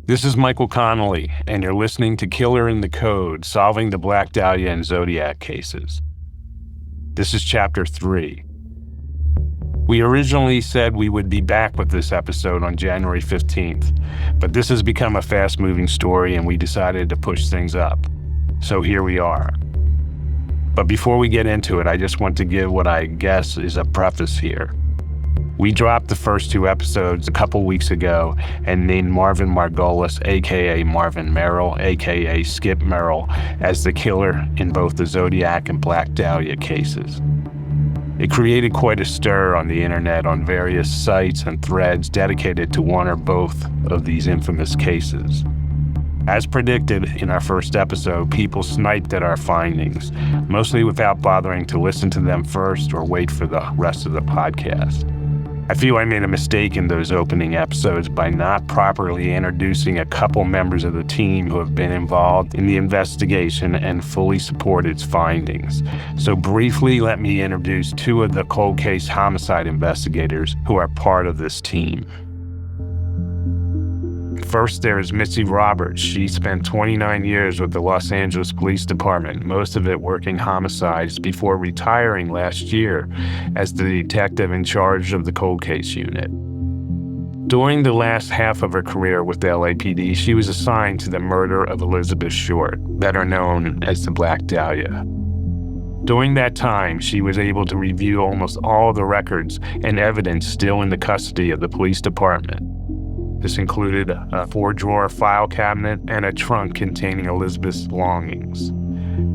This is Michael Connelly, and you're listening to Killer in the Code, Solving the Black Dahlia and Zodiac Cases. This is Chapter 3. We originally said we would be back with this episode on January 15th, but this has become a fast-moving story and we decided to push things up. So here we are. But before we get into it, I just want to give what I guess is a preface here. We dropped the first 2 episodes a couple weeks ago and named Marvin Margolis, aka Marvin Merrill, aka Skip Merrill, as the killer in both the Zodiac and Black Dahlia cases. It created quite a stir on the internet on various sites and threads dedicated to one or both of these infamous cases. As predicted in our first episode, people sniped at our findings, mostly without bothering to listen to them first or wait for the rest of the podcast. I feel I made a mistake in those opening episodes by not properly introducing a couple members of the team who have been involved in the investigation and fully support its findings. So briefly, let me introduce 2 of the cold case homicide investigators who are part of this team. First, there is Missy Roberts. She spent 29 years with the Los Angeles Police Department, most of it working homicides, before retiring last year as the detective in charge of the cold case unit. During the last half of her career with the LAPD, she was assigned to the murder of Elizabeth Short, better known as the Black Dahlia. During that time, she was able to review almost all the records and evidence still in the custody of the police department. This included a 4-drawer file cabinet and a trunk containing Elizabeth's belongings.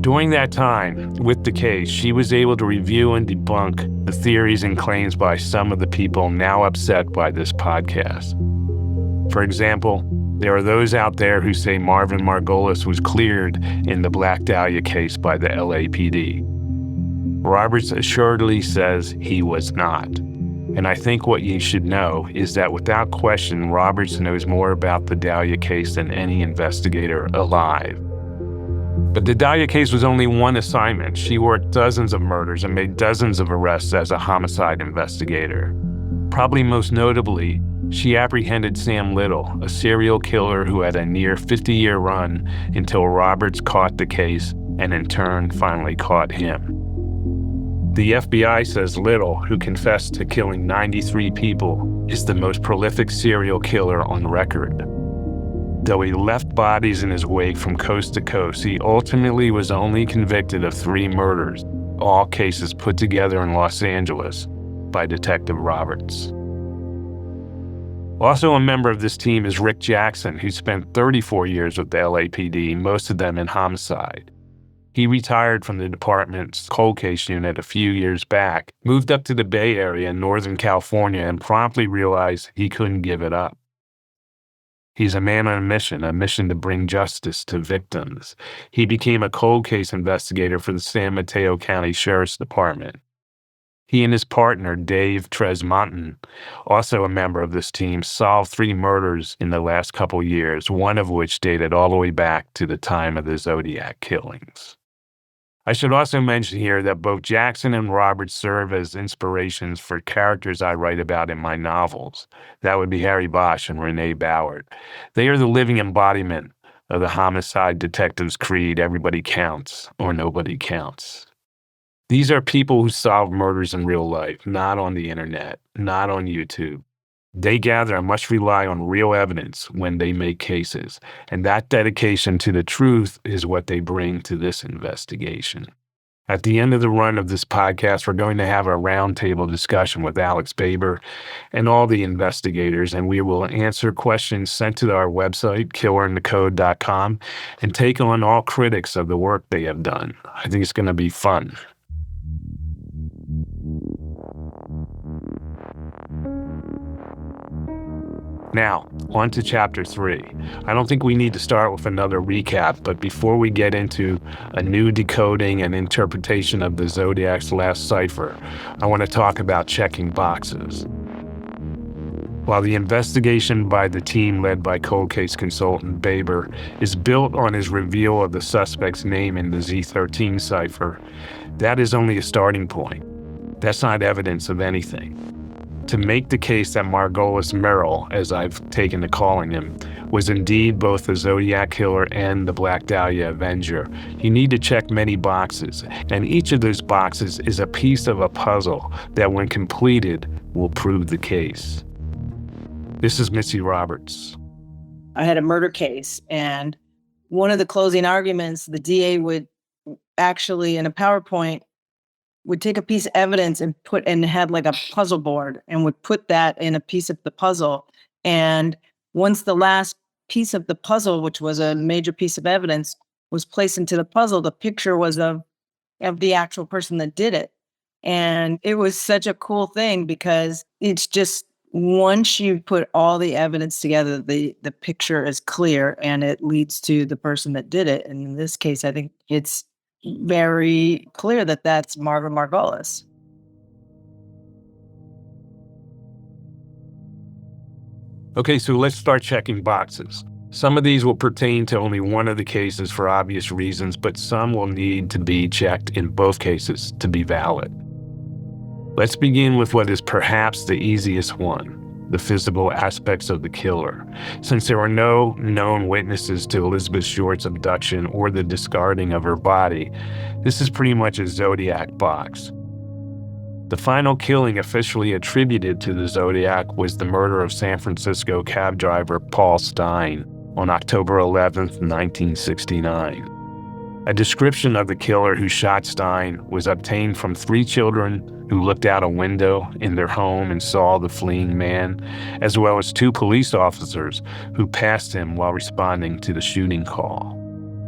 During that time, with the case, she was able to review and debunk the theories and claims by some of the people now upset by this podcast. For example, there are those out there who say Marvin Margolis was cleared in the Black Dahlia case by the LAPD. Roberts assuredly says he was not. And I think what you should know is that without question, Roberts knows more about the Dahlia case than any investigator alive. But the Dahlia case was only one assignment. She worked dozens of murders and made dozens of arrests as a homicide investigator. Probably most notably, she apprehended Sam Little, a serial killer who had a near 50-year run until Roberts caught the case and in turn finally caught him. The FBI says Little, who confessed to killing 93 people, is the most prolific serial killer on record. Though he left bodies in his wake from coast to coast, he ultimately was only convicted of 3 murders, all cases put together in Los Angeles by Detective Roberts. Also a member of this team is Rick Jackson, who spent 34 years with the LAPD, most of them in homicide. He retired from the department's cold case unit a few years back, moved up to the Bay Area in Northern California, and promptly realized he couldn't give it up. He's a man on a mission to bring justice to victims. He became a cold case investigator for the San Mateo County Sheriff's Department. He and his partner, Dave Tresmonton, also a member of this team, solved 3 murders in the last couple years, one of which dated all the way back to the time of the Zodiac killings. I should also mention here that both Jackson and Roberts serve as inspirations for characters I write about in my novels. That would be Harry Bosch and Renee Bauer. They are the living embodiment of the homicide detective's creed, everybody counts or nobody counts. These are people who solve murders in real life, not on the internet, not on YouTube. They gather and must rely on real evidence when they make cases, and that dedication to the truth is what they bring to this investigation. At the end of the run of this podcast, we're going to have a roundtable discussion with Alex Baber and all the investigators, and we will answer questions sent to our website, killerinthecode.com, and take on all critics of the work they have done. I think it's going to be fun. Now, on to Chapter 3. I don't think we need to start with another recap, but before we get into a new decoding and interpretation of the Zodiac's last cipher, I want to talk about checking boxes. While the investigation by the team led by cold case consultant Baber is built on his reveal of the suspect's name in the Z13 cipher, that is only a starting point. That's not evidence of anything. to make the case that Margolis Merrill, as I've taken to calling him, was indeed both the Zodiac Killer and the Black Dahlia Avenger, you need to check many boxes, and each of those boxes is a piece of a puzzle that, when completed, will prove the case. This is Mitzi Roberts. I had a murder case, and one of the closing arguments, the DA would actually, in a PowerPoint, would take a piece of evidence and had like a puzzle board and would put that in a piece of the puzzle. And once the last piece of the puzzle, which was a major piece of evidence, was placed into the puzzle, the picture was of the actual person that did it. And it was such a cool thing because it's just, once you put all the evidence together, the picture is clear and it leads to the person that did it. And in this case, I think it's very clear that that's Marvin Margolis. Okay, so let's start checking boxes. Some of these will pertain to only one of the cases for obvious reasons, but some will need to be checked in both cases to be valid. Let's begin with what is perhaps the easiest one, the physical aspects of the killer. Since there were no known witnesses to Elizabeth Short's abduction or the discarding of her body, this is pretty much a Zodiac box. The final killing officially attributed to the Zodiac was the murder of San Francisco cab driver Paul Stine on October 11, 1969. A description of the killer who shot Stine was obtained from 3 children who looked out a window in their home and saw the fleeing man, as well as 2 police officers who passed him while responding to the shooting call.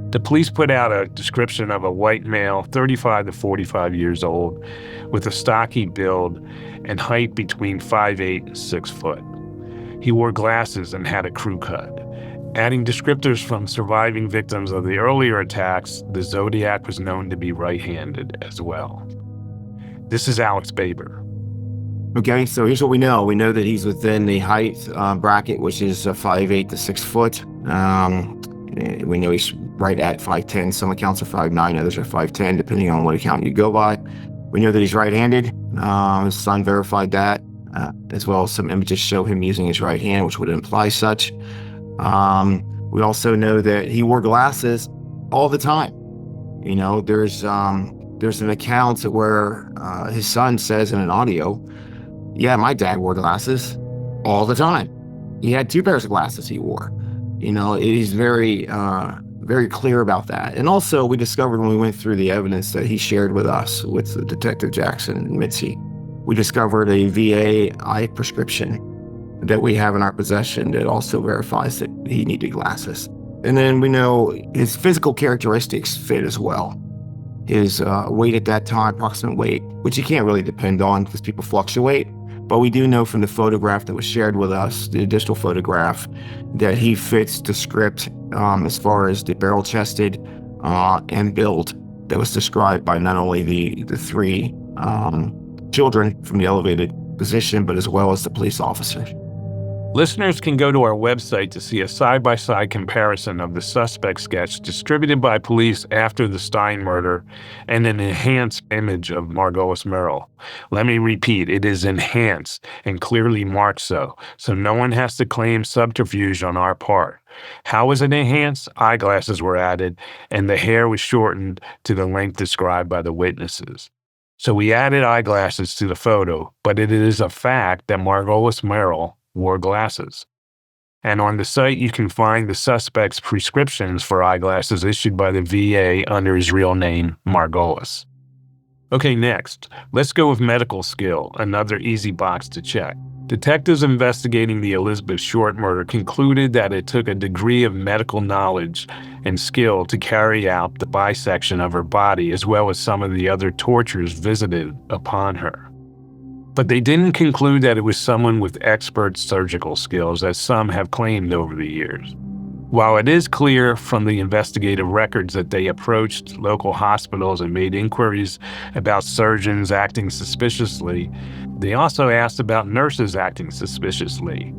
The police put out a description of a white male, 35 to 45 years old, with a stocky build and height between 5'8" and 6 foot. He wore glasses and had a crew cut. Adding descriptors from surviving victims of the earlier attacks, the Zodiac was known to be right-handed as well. This is Alex Baber. Okay, so here's what we know. We know that he's within the height bracket, which is 5'8" to 6 foot. We know he's right at 5'10". Some accounts are 5'9", others are 5'10", depending on what account you go by. We know that he's right-handed. His son verified that, as well as some images show him using his right hand, which would imply such. We also know that he wore glasses all the time. You know, there's an account where his son says in an audio, yeah, my dad wore glasses all the time. He had 2 pairs of glasses he wore. You know, he's very clear about that. And also, we discovered when we went through the evidence that he shared with us, with Detective Jackson and Mitzi, we discovered a VA eye prescription that we have in our possession that also verifies that he needed glasses. And then we know his physical characteristics fit as well. His weight at that time, approximate weight, which you can't really depend on because people fluctuate. But we do know from the photograph that was shared with us, the digital photograph, that he fits the script as far as the barrel-chested and build that was described by not only the 3 children from the elevated position, but as well as the police officers. Listeners can go to our website to see a side-by-side comparison of the suspect sketch distributed by police after the Stine murder and an enhanced image of Margolis Merrill. Let me repeat, it is enhanced and clearly marked so no one has to claim subterfuge on our part. How was it enhanced? Eyeglasses were added, and the hair was shortened to the length described by the witnesses. So we added eyeglasses to the photo, but it is a fact that Margolis Merrill wore glasses. And on the site, you can find the suspect's prescriptions for eyeglasses issued by the VA under his real name, Margolis. Okay, next, let's go with medical skill, another easy box to check. Detectives investigating the Elizabeth Short murder concluded that it took a degree of medical knowledge and skill to carry out the bisection of her body, as well as some of the other tortures visited upon her. But they didn't conclude that it was someone with expert surgical skills, as some have claimed over the years. While it is clear from the investigative records that they approached local hospitals and made inquiries about surgeons acting suspiciously, they also asked about nurses acting suspiciously.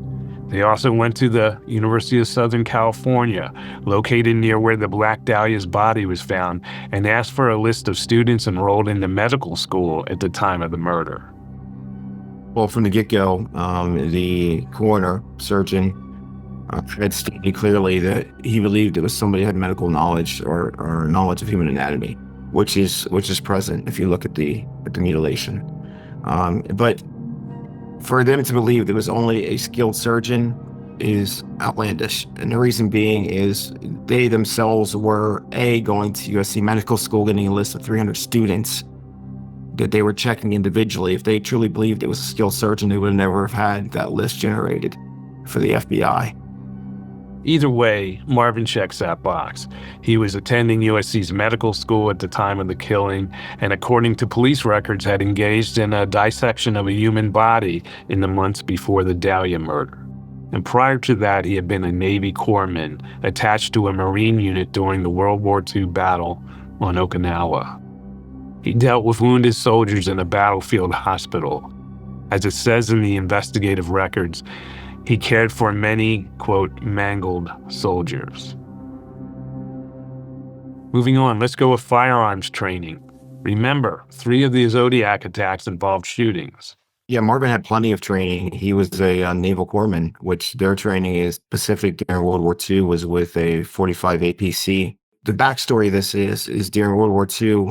They also went to the University of Southern California, located near where the Black Dahlia's body was found, and asked for a list of students enrolled into medical school at the time of the murder. Well, from the get-go, the coroner surgeon had stated clearly that he believed it was somebody who had medical knowledge or knowledge of human anatomy, which is present if you look at the mutilation. But for them to believe there was only a skilled surgeon is outlandish. And the reason being is they themselves were going to USC Medical School, getting a list of 300 students that they were checking individually. If they truly believed it was a skilled surgeon, they would never have had that list generated for the FBI. Either way, Marvin checks that box. He was attending USC's medical school at the time of the killing, and according to police records, had engaged in a dissection of a human body in the months before the Dahlia murder. And prior to that, he had been a Navy corpsman attached to a Marine unit during the World War II battle on Okinawa. He dealt with wounded soldiers in a battlefield hospital. As it says in the investigative records, he cared for many, quote, mangled soldiers. Moving on, let's go with firearms training. Remember, 3 of the Zodiac attacks involved shootings. Yeah, Marvin had plenty of training. He was a naval corpsman, which their training is Pacific during World War II, was with a 45 APC. The backstory of this is during World War II,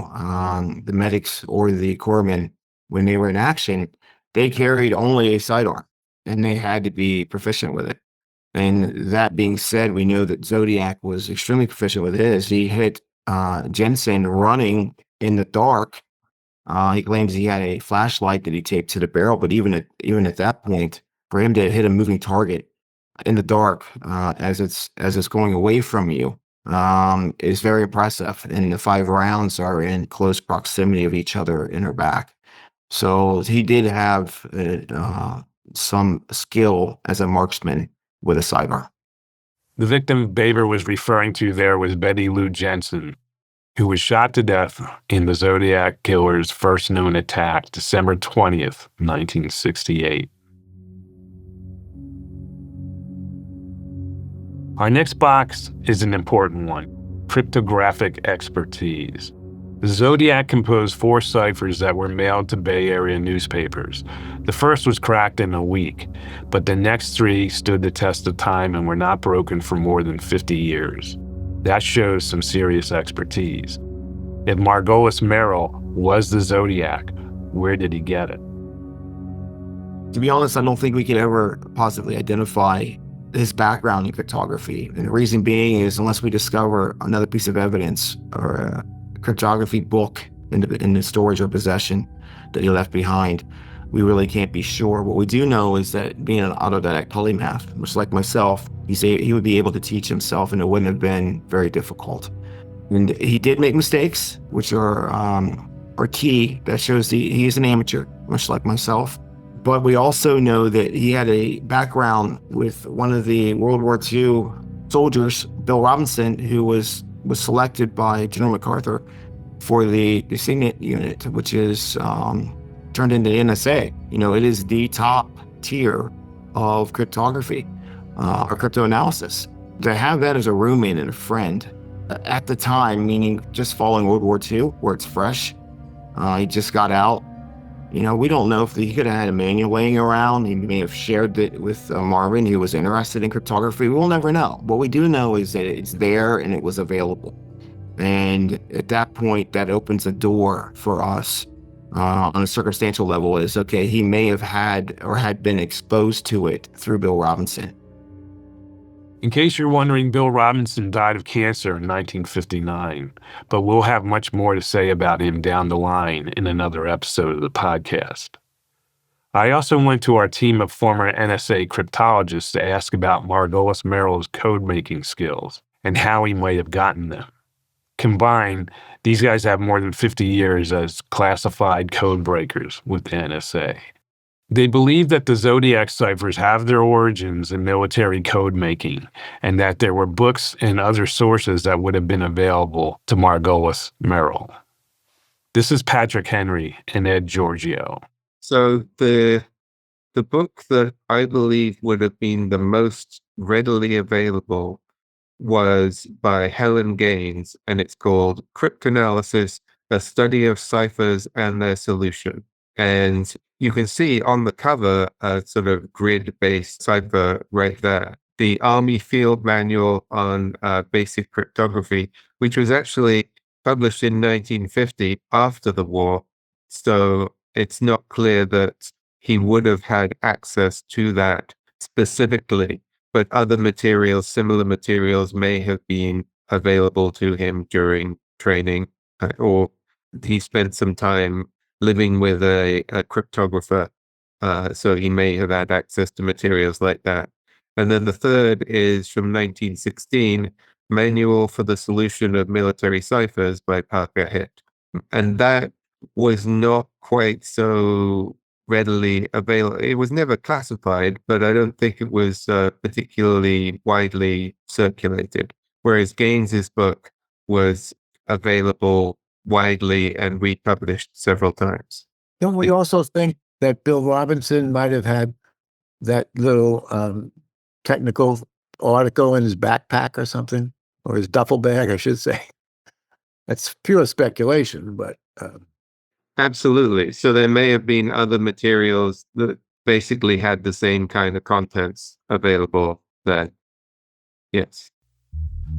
the medics or the corpsmen, when they were in action, they carried only a sidearm, and they had to be proficient with it. And that being said, we know that Zodiac was extremely proficient with his. He hit Jensen running in the dark. He claims he had a flashlight that he taped to the barrel, but even at that point, for him to hit a moving target in the dark as it's going away from you is very impressive. And the 5 rounds are in close proximity of each other in her back. So he did have some skill as a marksman with a sidearm. The victim Baber was referring to there was Betty Lou Jensen, who was shot to death in the Zodiac killer's first known attack, December 20th, 1968. Our next box is an important one: cryptographic expertise. The Zodiac composed 4 ciphers that were mailed to Bay Area newspapers. The first was cracked in a week, but the next 3 stood the test of time and were not broken for more than 50 years. That shows some serious expertise. If Margolis Merrill was the Zodiac, where did he get it? To be honest, I don't think we could ever positively identify his background in cryptography. And the reason being is unless we discover another piece of evidence or a cryptography book in the storage or possession that he left behind, we really can't be sure. What we do know is that being an autodidact polymath, much like myself, he would be able to teach himself, and it wouldn't have been very difficult. And he did make mistakes, which are key. That shows he is an amateur, much like myself. But we also know that he had a background with one of the World War II soldiers, Bill Robinson, who was selected by General MacArthur for the Signet Unit, which is turned into the NSA. You know, it is the top tier of cryptography or cryptoanalysis. To have that as a roommate and a friend at the time, meaning just following World War II, where it's fresh, he just got out. You know, we don't know if he could have had a manual laying around. He may have shared it with Marvin, who was interested in cryptography. We'll never know. What we do know is that it's there and it was available. And at that point, that opens a door for us on a circumstantial level is, okay, he may have had or had been exposed to it through Bill Robinson. In case you're wondering, Bill Robinson died of cancer in 1959, but we'll have much more to say about him down the line in another episode of the podcast. I also went to our team of former NSA cryptologists to ask about Margolis Merrill's code-making skills and how he might have gotten them. Combined, these guys have more than 50 years as classified code breakers with the NSA. They believe that the Zodiac ciphers have their origins in military code making, and that there were books and other sources that would have been available to Margolis Merrill. This is Patrick Henry and Ed Giorgio. So the book that I believe would have been the most readily available was by Helen Gaines, and it's called Cryptanalysis, A Study of Ciphers and Their Solution. And you can see on the cover a sort of grid-based cipher right there. The Army Field Manual on Basic Cryptography, which was actually published in 1950 after the war. So it's not clear that he would have had access to that specifically, but other materials, similar materials may have been available to him during training, or he spent some time living with a cryptographer, so he may have had access to materials like that. And then the third is from 1916, Manual for the Solution of Military Ciphers by Parker Hitt. And that was not quite so readily available. It was never classified, but I don't think it was particularly widely circulated. Whereas Gaines's book was available widely and republished several times. Don't we also think that Bill Robinson might have had that little technical article in his backpack or something, or his duffel bag, I should say? That's pure speculation, but Absolutely. So there may have been other materials that basically had the same kind of contents available then. Yes.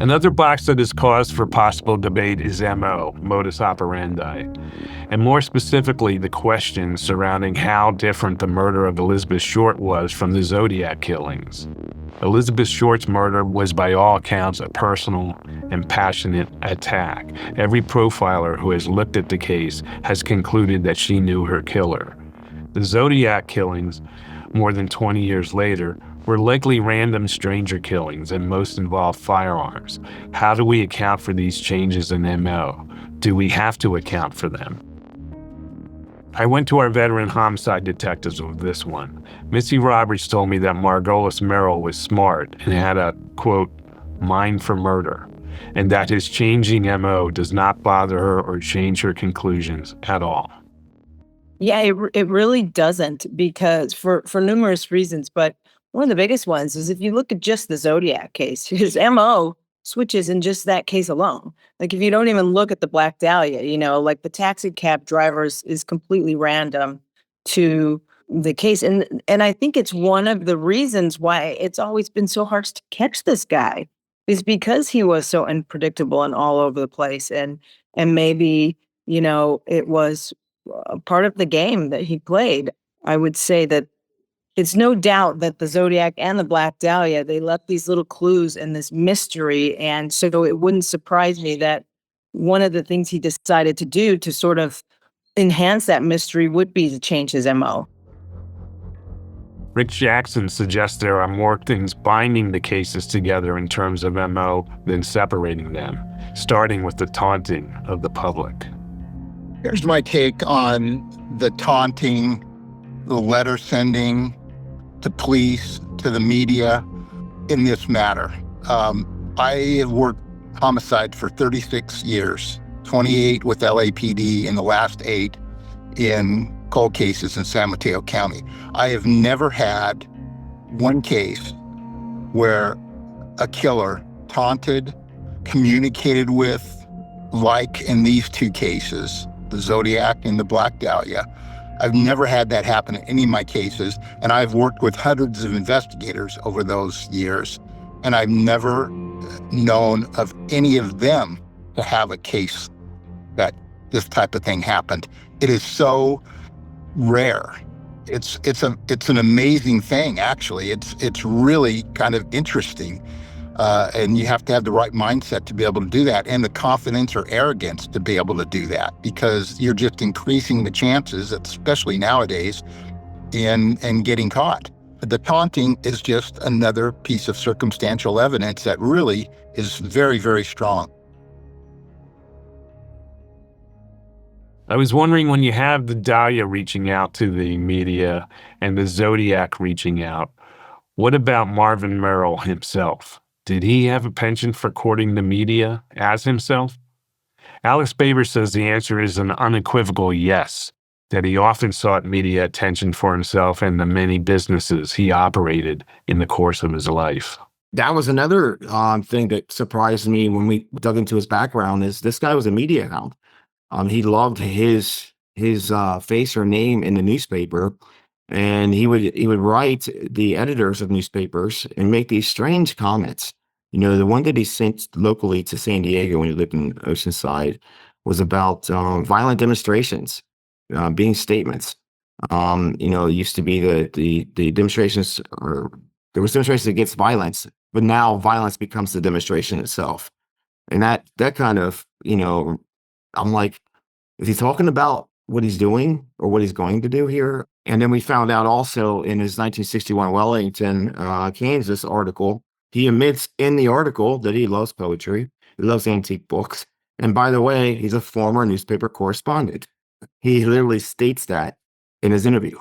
Another box that is cause for possible debate is MO, modus operandi, and more specifically, the question surrounding how different the murder of Elizabeth Short was from the Zodiac killings. Elizabeth Short's murder was by all accounts a personal and passionate attack. Every profiler who has looked at the case has concluded that she knew her killer. The Zodiac killings, more than 20 years later, were likely random stranger killings and most involved firearms. How do we account for these changes in MO? Do we have to account for them? I went to our veteran homicide detectives with this one. Missy Roberts told me that Margolis Merrill was smart and had a, quote, mind for murder, and that his changing MO does not bother her or change her conclusions at all. Yeah, it really doesn't, because for numerous reasons, but one of the biggest ones is if you look at just the Zodiac case, his MO switches in just that case alone. Like if you don't even look at the Black Dahlia, like the taxi cab drivers is completely random to the case. And I think it's one of the reasons why it's always been so hard to catch this guy, is because he was so unpredictable and all over the place. And maybe, it was a part of the game that he played. I would say that it's no doubt that the Zodiac and the Black Dahlia, they left these little clues and this mystery. And so it wouldn't surprise me that one of the things he decided to do to sort of enhance that mystery would be to change his MO. Rick Jackson suggests there are more things binding the cases together in terms of MO than separating them, starting with the taunting of the public. Here's my take on the taunting, the letter sending to police, to the media in this matter. I have worked homicide for 36 years, 28 with LAPD and the last 8 in cold cases in San Mateo County. I have never had one case where a killer taunted, communicated with, like in these 2 cases, the Zodiac and the Black Dahlia. I've never had that happen in any of my cases, and I've worked with hundreds of investigators over those years, and I've never known of any of them to have a case that this type of thing happened. It is so rare. It's an amazing thing, actually. It's really kind of interesting. And you have to have the right mindset to be able to do that, and the confidence or arrogance to be able to do that, because you're just increasing the chances, especially nowadays, in getting caught. The taunting is just another piece of circumstantial evidence that really is very, very strong. I was wondering, when you have the Dahlia reaching out to the media and the Zodiac reaching out, what about Marvin Merrill himself? Did he have a penchant for courting the media as himself? Alex Baber says the answer is an unequivocal yes, that he often sought media attention for himself and the many businesses he operated in the course of his life. That was another thing that surprised me when we dug into his background, is this guy was a media hound. He loved his his face or name in the newspaper, and he would write the editors of newspapers and make these strange comments. The one that he sent locally to San Diego when he lived in Oceanside was about violent demonstrations being statements. It used to be the demonstrations, or there was demonstrations against violence, but now violence becomes the demonstration itself. And that kind of, I'm like, is he talking about what he's doing or what he's going to do here? And then we found out also in his 1961 Wellington, Kansas article, he admits in the article that he loves poetry, he loves antique books. And by the way, he's a former newspaper correspondent. He literally states that in his interview.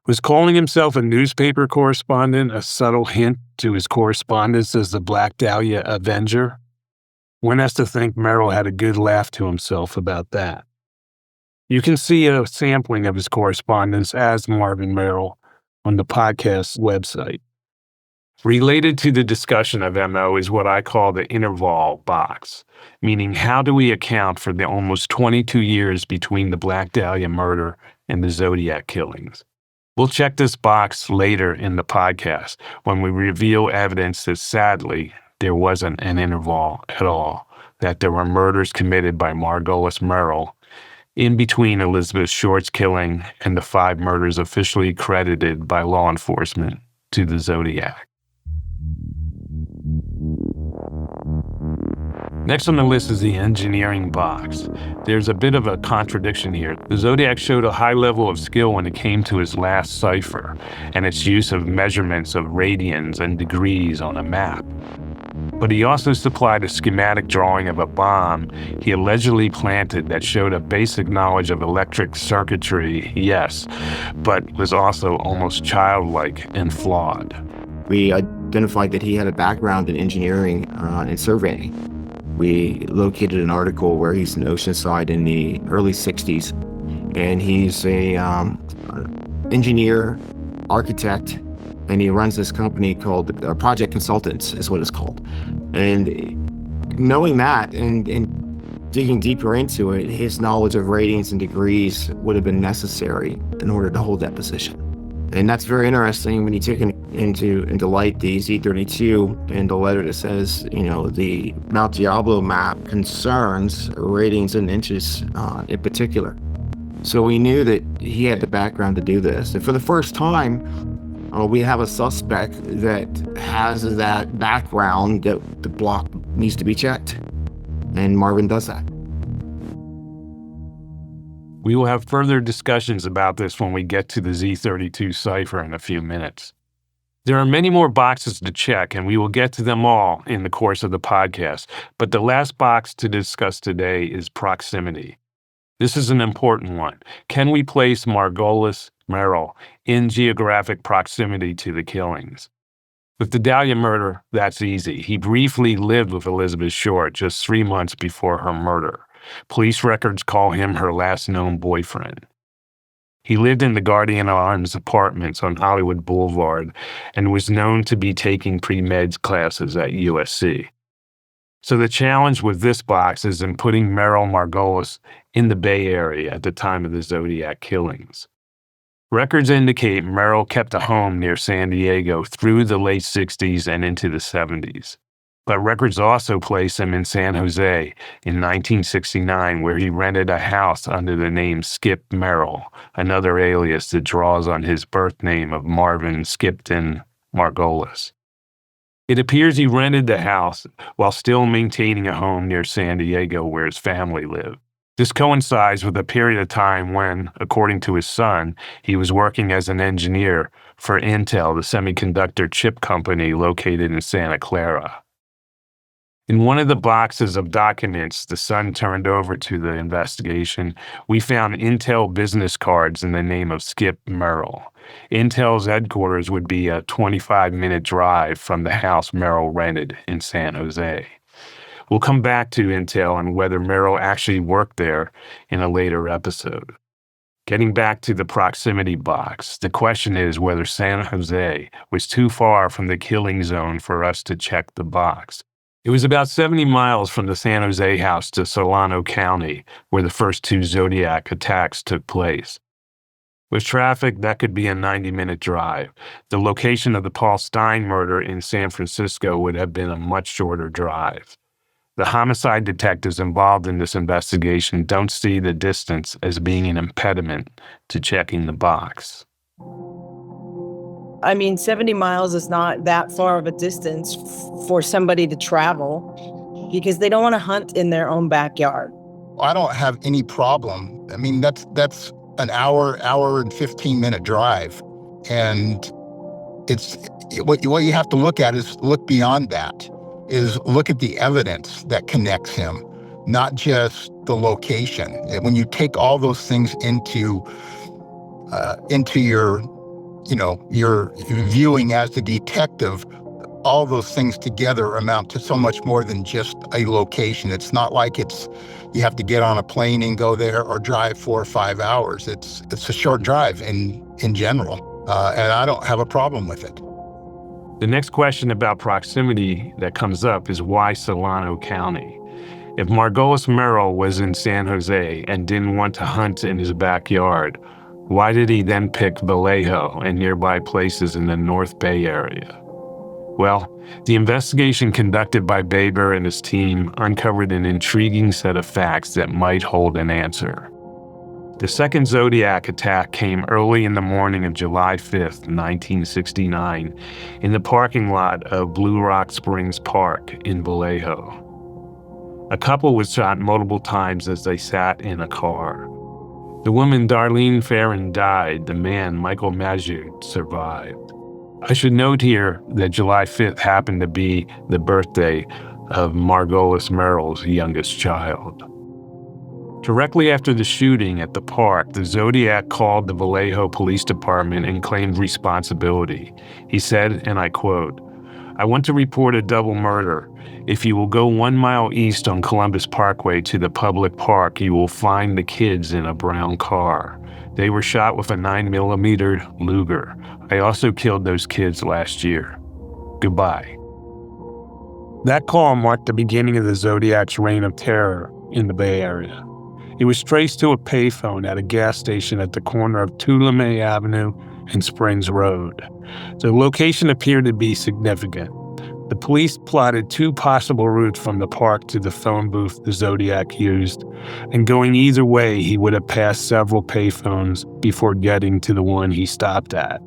Was calling himself a newspaper correspondent a subtle hint to his correspondence as the Black Dahlia Avenger? One has to think Merrill had a good laugh to himself about that. You can see a sampling of his correspondence as Marvin Merrill on the podcast website. Related to the discussion of MO is what I call the interval box, meaning how do we account for the almost 22 years between the Black Dahlia murder and the Zodiac killings. We'll check this box later in the podcast when we reveal evidence that sadly there wasn't an interval at all, that there were murders committed by Margolis Merrill in between Elizabeth Short's killing and the 5 murders officially credited by law enforcement to the Zodiac. Next on the list is the engineering box. There's a bit of a contradiction here. The Zodiac showed a high level of skill when it came to his last cipher and its use of measurements of radians and degrees on a map. But he also supplied a schematic drawing of a bomb he allegedly planted that showed a basic knowledge of electric circuitry, yes, but was also almost childlike and flawed. We identified that he had a background in engineering and surveying. We located an article where he's in Oceanside in the early 60s, and he's a engineer, architect, and he runs this company called Project Consultants is what it's called. And knowing that and digging deeper into it, his knowledge of radians and degrees would have been necessary in order to hold that position. And that's very interesting when you take into light the Z32 and the letter that says, the Mount Diablo map concerns radians and inches in particular. So we knew that he had the background to do this. And for the first time, we have a suspect that has that background that the block needs to be checked. And Marvin does that. We will have further discussions about this when we get to the Z32 cipher in a few minutes. There are many more boxes to check, and we will get to them all in the course of the podcast, but the last box to discuss today is proximity. This is an important one. Can we place Margolis Merrill in geographic proximity to the killings? With the Dahlia murder, that's easy. He briefly lived with Elizabeth Short just 3 months before her murder. Police records call him her last known boyfriend. He lived in the Guardian Arms apartments on Hollywood Boulevard and was known to be taking pre-med classes at USC. So the challenge with this box is in putting Merrill Margolis in the Bay Area at the time of the Zodiac killings. Records indicate Merrill kept a home near San Diego through the late 60s and into the 70s. But records also place him in San Jose in 1969, where he rented a house under the name Skip Merrill, another alias that draws on his birth name of Marvin Skipton Margolis. It appears he rented the house while still maintaining a home near San Diego where his family lived. This coincides with a period of time when, according to his son, he was working as an engineer for Intel, the semiconductor chip company located in Santa Clara. In one of the boxes of documents the son turned over to the investigation, we found Intel business cards in the name of Skip Merrill. Intel's headquarters would be a 25-minute drive from the house Merrill rented in San Jose. We'll come back to Intel and whether Merrill actually worked there in a later episode. Getting back to the proximity box, the question is whether San Jose was too far from the killing zone for us to check the box. It was about 70 miles from the San Jose house to Solano County, where the first two Zodiac attacks took place. With traffic, that could be a 90-minute drive. The location of the Paul Stein murder in San Francisco would have been a much shorter drive. The homicide detectives involved in this investigation don't see the distance as being an impediment to checking the box. I mean, 70 miles is not that far of a distance for somebody to travel because they don't want to hunt in their own backyard. I don't have any problem. I mean, that's an hour and 15-minute drive. And it's what you have to look at is look beyond that, is look at the evidence that connects him, not just the location. And when you take all those things into your viewing as the detective, all those things together amount to so much more than just a location. It's not like you have to get on a plane and go there or drive 4 or 5 hours. It's a short drive in general, and I don't have a problem with it. The next question about proximity that comes up is why Solano County? If Margolis Merrill was in San Jose and didn't want to hunt in his backyard, why did he then pick Vallejo and nearby places in the North Bay area? Well, the investigation conducted by Baber and his team uncovered an intriguing set of facts that might hold an answer. The second Zodiac attack came early in the morning of July 5th, 1969, in the parking lot of Blue Rock Springs Park in Vallejo. A couple was shot multiple times as they sat in a car. The woman Darlene Farron died. The man, Michael Majid, survived. I should note here that July 5th happened to be the birthday of Margolis Merrill's youngest child. Directly after the shooting at the park, the Zodiac called the Vallejo Police Department and claimed responsibility. He said, and I quote, "I want to report a double murder. If you will go 1 mile east on Columbus Parkway to the public park, you will find the kids in a brown car. They were shot with a 9mm Luger. I also killed those kids last year. Goodbye." That call marked the beginning of the Zodiac's reign of terror in the Bay Area. It was traced to a payphone at a gas station at the corner of Tuolumne Avenue and Springs Road. The location appeared to be significant. The police plotted 2 possible routes from the park to the phone booth the Zodiac used, and going either way, he would have passed several payphones before getting to the one he stopped at.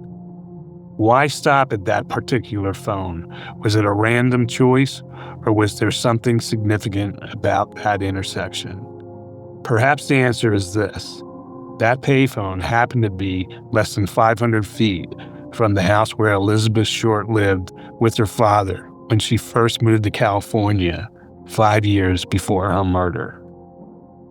Why stop at that particular phone? Was it a random choice, or was there something significant about that intersection? Perhaps the answer is this. That payphone happened to be less than 500 feet from the house where Elizabeth Short lived with her father when she first moved to California 5 years before her murder.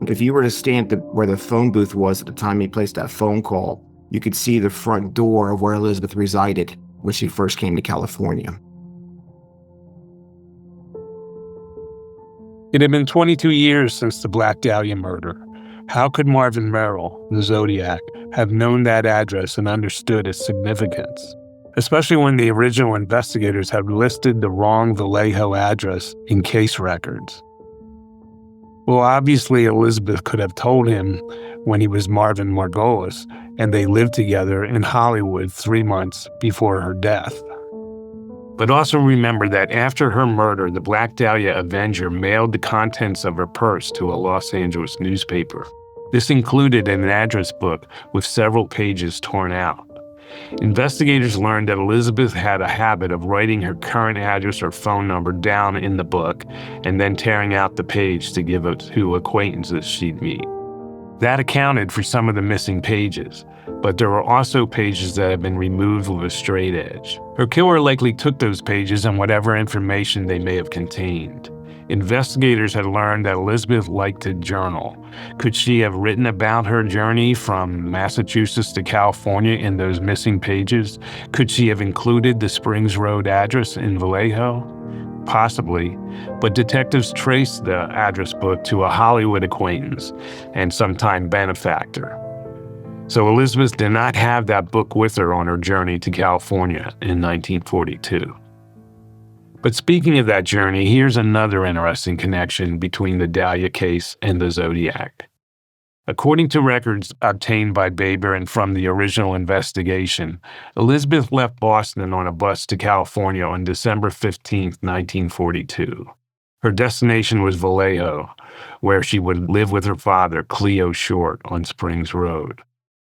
If you were to stand where the phone booth was at the time he placed that phone call, you could see the front door of where Elizabeth resided when she first came to California. It had been 22 years since the Black Dahlia murder. How could Marvin Merrill, the Zodiac, have known that address and understood its significance? Especially when the original investigators had listed the wrong Vallejo address in case records. Well, obviously Elizabeth could have told him when he was Marvin Margolis, and they lived together in Hollywood 3 months before her death. But also remember that after her murder, the Black Dahlia Avenger mailed the contents of her purse to a Los Angeles newspaper. This included an address book with several pages torn out. Investigators learned that Elizabeth had a habit of writing her current address or phone number down in the book and then tearing out the page to give it to acquaintances she'd meet. That accounted for some of the missing pages, but there were also pages that had been removed with a straight edge. Her killer likely took those pages and whatever information they may have contained. Investigators had learned that Elizabeth liked to journal. Could she have written about her journey from Massachusetts to California in those missing pages? Could she have included the Springs Road address in Vallejo? Possibly, but detectives traced the address book to a Hollywood acquaintance and sometime benefactor. So Elizabeth did not have that book with her on her journey to California in 1942. But speaking of that journey, here's another interesting connection between the Dahlia case and the Zodiac. According to records obtained by Baber and from the original investigation, Elizabeth left Boston on a bus to California on December 15, 1942. Her destination was Vallejo, where she would live with her father, Cleo Short, on Springs Road.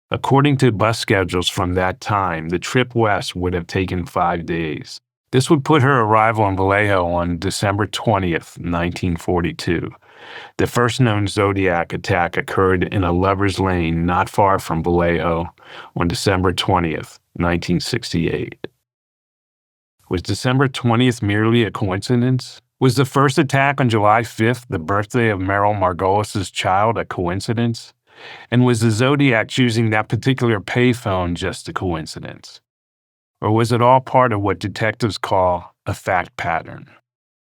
According to bus schedules from that time, the trip west would have taken 5 days. This would put her arrival in Vallejo on December 20th, 1942. The first known Zodiac attack occurred in a lover's lane not far from Vallejo on December 20th, 1968. Was December 20th merely a coincidence? Was the first attack on July 5th, the birthday of Merrill Margolis's child, a coincidence? And was the Zodiac choosing that particular payphone just a coincidence? Or was it all part of what detectives call a fact pattern?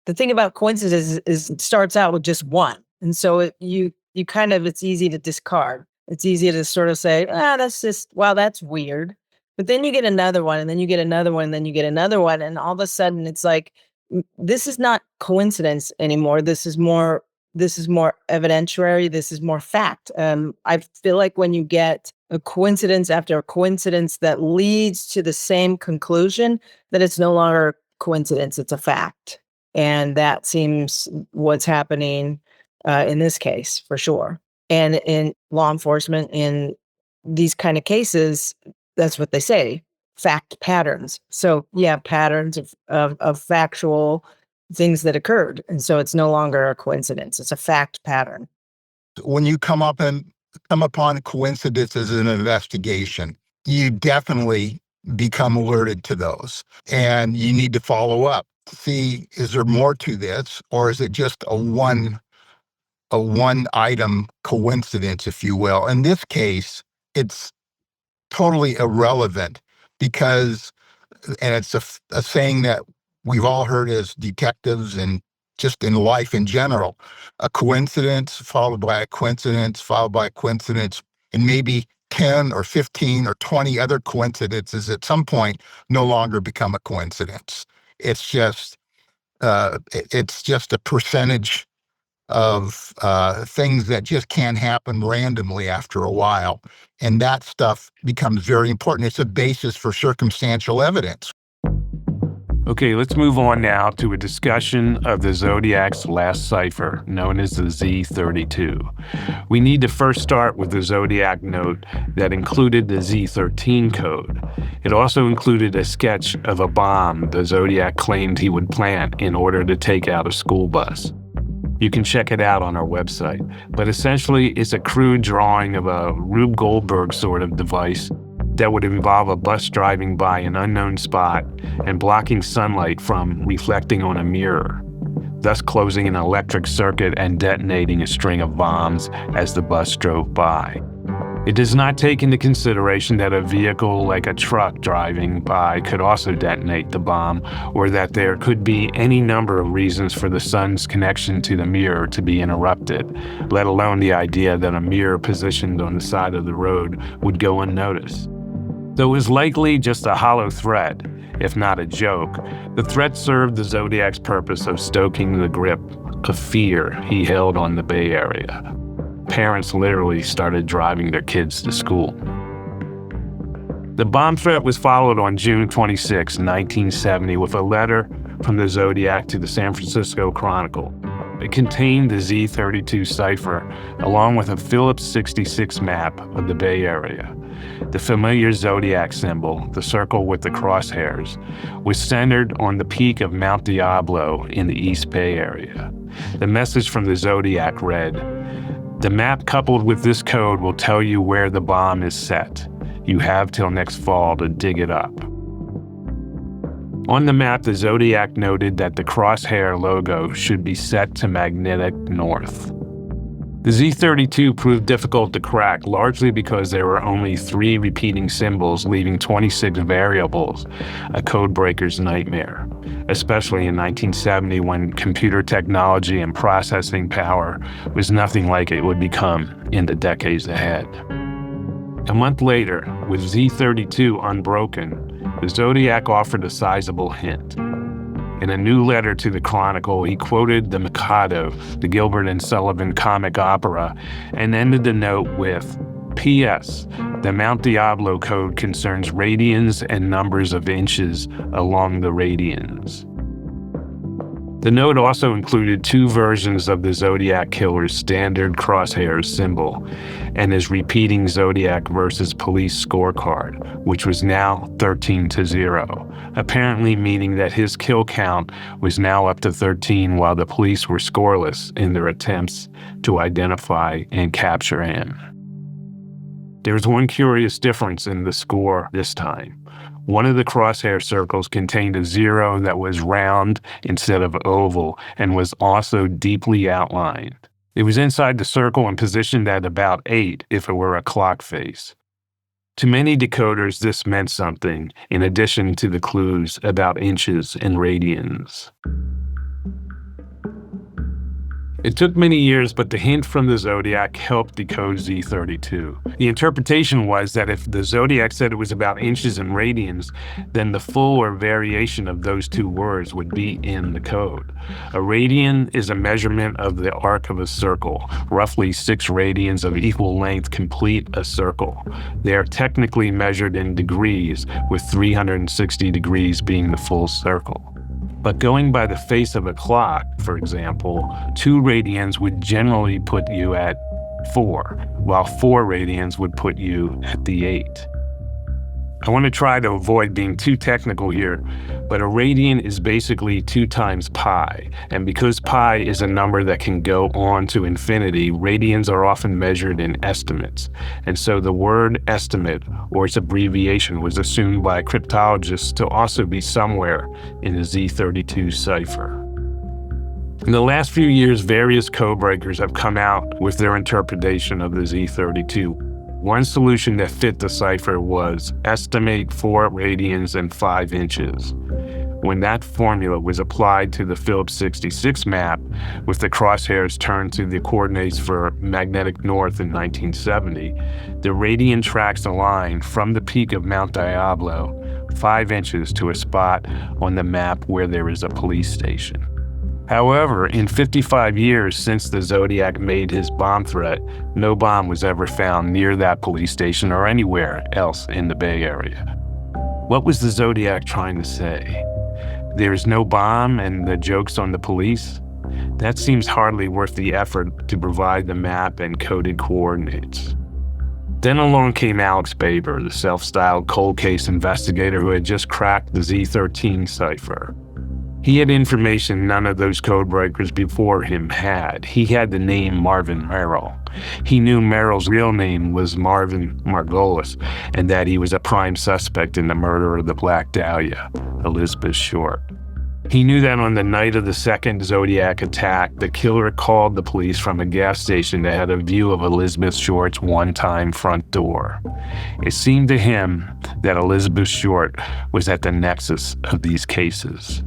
The thing about coincidence is it starts out with just one. And so you kind of, it's easy to discard. It's easy to sort of say, wow, that's weird. But then you get another one, and then you get another one, and then you get another one. And all of a sudden it's like, this is not coincidence anymore. This is more evidentiary. This is more fact. I feel like when you get a coincidence after a coincidence that leads to the same conclusion, that it's no longer a coincidence, it's a fact. And that seems what's happening in this case, for sure. And in law enforcement, in these kind of cases, that's what they say, fact patterns. So yeah, patterns of factual things that occurred. And so it's no longer a coincidence. It's a fact pattern. When you come upon coincidences in an investigation, you definitely become alerted to those. And you need to follow up. See, is there more to this, or is it just a one item coincidence, if you will? In this case, it's totally irrelevant because, and it's a saying that we've all heard as detectives and just in life in general, a coincidence followed by a coincidence followed by a coincidence, and maybe 10 or 15 or 20 other coincidences at some point no longer become a coincidence. It's just a percentage of things that just can't happen randomly after a while. And that stuff becomes very important. It's a basis for circumstantial evidence. Okay, let's move on now to a discussion of the Zodiac's last cipher, known as the Z32. We need to first start with the Zodiac note that included the Z13 code. It also included a sketch of a bomb the Zodiac claimed he would plant in order to take out a school bus. You can check it out on our website, but essentially it's a crude drawing of a Rube Goldberg sort of device that would involve a bus driving by an unknown spot and blocking sunlight from reflecting on a mirror, thus closing an electric circuit and detonating a string of bombs as the bus drove by. It does not take into consideration that a vehicle like a truck driving by could also detonate the bomb, or that there could be any number of reasons for the sun's connection to the mirror to be interrupted, let alone the idea that a mirror positioned on the side of the road would go unnoticed. Though it was likely just a hollow threat, if not a joke, the threat served the Zodiac's purpose of stoking the grip of fear he held on the Bay Area. Parents literally started driving their kids to school. The bomb threat was followed on June 26, 1970, with a letter from the Zodiac to the San Francisco Chronicle. It contained the Z32 cipher, along with a Phillips 66 map of the Bay Area. The familiar Zodiac symbol, the circle with the crosshairs, was centered on the peak of Mount Diablo in the East Bay Area. The message from the Zodiac read, "The map coupled with this code will tell you where the bomb is set. You have till next fall to dig it up." On the map, the Zodiac noted that the crosshair logo should be set to magnetic north. The Z32 proved difficult to crack, largely because there were only 3 repeating symbols, leaving 26 variables, a codebreaker's nightmare, especially in 1970 when computer technology and processing power was nothing like it would become in the decades ahead. A month later, with Z32 unbroken, the Zodiac offered a sizable hint. In a new letter to the Chronicle, he quoted the Mikado, the Gilbert and Sullivan comic opera, and ended the note with, P.S. The Mount Diablo code concerns radians and numbers of inches along the radians. The note also included 2 versions of the Zodiac Killer's standard crosshairs symbol and his repeating Zodiac versus police scorecard, which was now 13-0, apparently meaning that his kill count was now up to 13 while the police were scoreless in their attempts to identify and capture him. There's one curious difference in the score this time. One of the crosshair circles contained a 0 that was round instead of oval and was also deeply outlined. It was inside the circle and positioned at about 8 if it were a clock face. To many decoders, this meant something, in addition to the clues about inches and radians. It took many years, but the hint from the Zodiac helped decode Z32. The interpretation was that if the Zodiac said it was about inches and radians, then the full or variation of those 2 words would be in the code. A radian is a measurement of the arc of a circle. Roughly 6 radians of equal length complete a circle. They are technically measured in degrees, with 360 degrees being the full circle. But going by the face of a clock, for example, 2 radians would generally put you at 4, while 4 radians would put you at the 8. I want to try to avoid being too technical here, but a radian is basically 2 times pi, and because pi is a number that can go on to infinity, radians are often measured in estimates, and so the word estimate, or its abbreviation, was assumed by cryptologists to also be somewhere in the Z32 cipher. In the last few years, various codebreakers have come out with their interpretation of the Z32. One solution that fit the cipher was estimate 4 radians and 5 inches. When that formula was applied to the Phillips 66 map, with the crosshairs turned to the coordinates for magnetic north in 1970, the radian tracks a line from the peak of Mount Diablo 5 inches to a spot on the map where there is a police station. However, in 55 years since the Zodiac made his bomb threat, no bomb was ever found near that police station or anywhere else in the Bay Area. What was the Zodiac trying to say? There's no bomb and the joke's on the police? That seems hardly worth the effort to provide the map and coded coordinates. Then along came Alex Baber, the self-styled cold case investigator who had just cracked the Z13 cipher. He had information none of those codebreakers before him had. He had the name Marvin Merrill. He knew Merrill's real name was Marvin Margolis, and that he was a prime suspect in the murder of the Black Dahlia, Elizabeth Short. He knew that on the night of the second Zodiac attack, the killer called the police from a gas station that had a view of Elizabeth Short's one-time front door. It seemed to him that Elizabeth Short was at the nexus of these cases.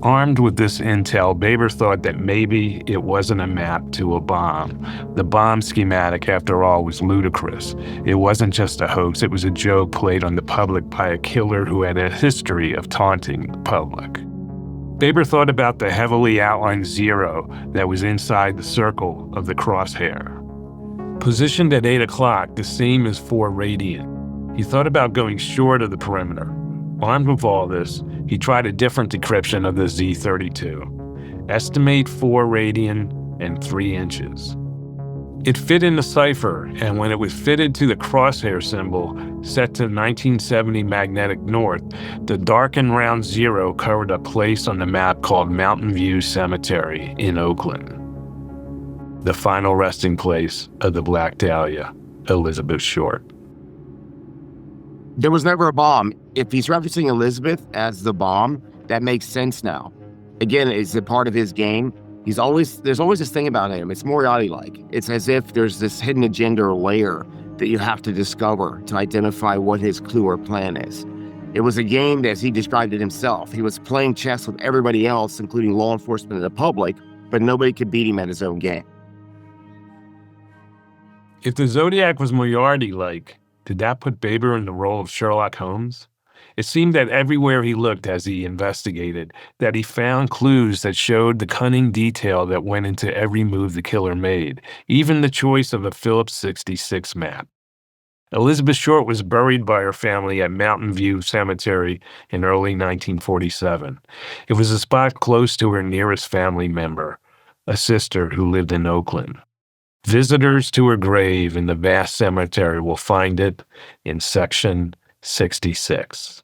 Armed with this intel, Baber thought that maybe it wasn't a map to a bomb. The bomb schematic, after all, was ludicrous. It wasn't just a hoax, it was a joke played on the public by a killer who had a history of taunting the public. Baber thought about the heavily outlined 0 that was inside the circle of the crosshair. Positioned at 8 o'clock, the same as 4 radian. He thought about going short of the perimeter. Armed with all this, he tried a different decryption of the Z32. Estimate 4 radian and 3 inches. It fit in the cipher, and when it was fitted to the crosshair symbol, set to 1970 magnetic north, the dark and round 0 covered a place on the map called Mountain View Cemetery in Oakland, the final resting place of the Black Dahlia, Elizabeth Short. There was never a bomb. If he's referencing Elizabeth as the bomb, that makes sense now. Again, it's a part of his game. There's always this thing about him. It's Moriarty-like. It's as if there's this hidden agenda or layer that you have to discover to identify what his clue or plan is. It was a game, as he described it himself. He was playing chess with everybody else, including law enforcement and the public, but nobody could beat him at his own game. If the Zodiac was Moriarty-like, did that put Baber in the role of Sherlock Holmes? It seemed that everywhere he looked as he investigated, that he found clues that showed the cunning detail that went into every move the killer made, even the choice of a Phillips 66 map. Elizabeth Short was buried by her family at Mountain View Cemetery in early 1947. It was a spot close to her nearest family member, a sister who lived in Oakland. Visitors to her grave in the vast cemetery will find it in section 66.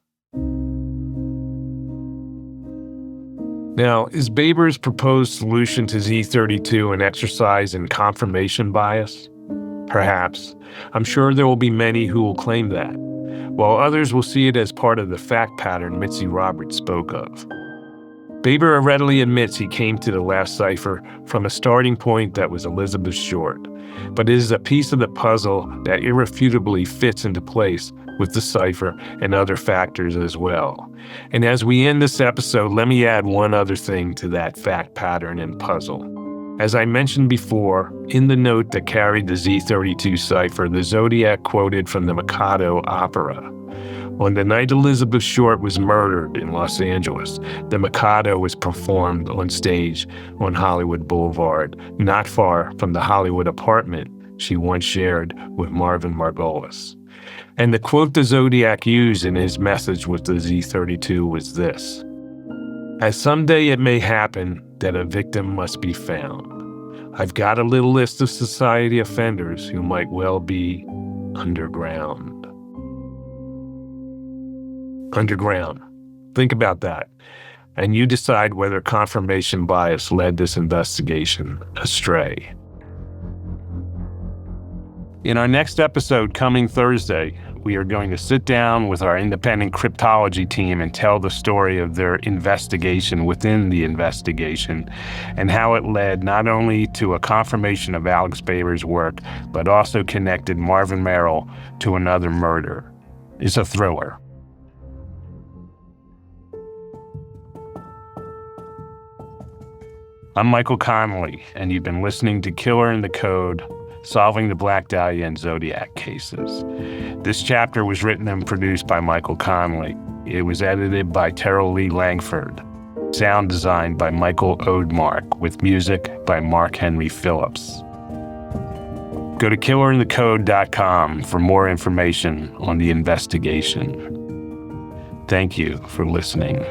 Now, is Baber's proposed solution to Z32 an exercise in confirmation bias? Perhaps. I'm sure there will be many who will claim that, while others will see it as part of the fact pattern Mitzi Roberts spoke of. Baber readily admits he came to the last cipher from a starting point that was Elizabeth Short, but it is a piece of the puzzle that irrefutably fits into place with the cipher and other factors as well. And as we end this episode, let me add one other thing to that fact pattern and puzzle. As I mentioned before, in the note that carried the Z32 cipher, the Zodiac quoted from the Mikado opera. On the night Elizabeth Short was murdered in Los Angeles, the Mikado was performed on stage on Hollywood Boulevard, not far from the Hollywood apartment she once shared with Marvin Margolis. And the quote the Zodiac used in his message with the Z32 was this: "As someday it may happen that a victim must be found. I've got a little list of society offenders who might well be underground." Underground. Think about that, and you decide whether confirmation bias led this investigation astray. In our next episode coming Thursday, we are going to sit down with our independent cryptology team and tell the story of their investigation within the investigation and how it led not only to a confirmation of Alex Baber's work, but also connected Marvin Merrill to another murder. It's a thriller. I'm Michael Connelly, and you've been listening to Killer in the Code, Solving the Black Dahlia and Zodiac Cases. This chapter was written and produced by Michael Connelly. It was edited by Terrell Lee Langford. Sound designed by Michael Odemark, with music by Mark Henry Phillips. Go to killerinthecode.com for more information on the investigation. Thank you for listening.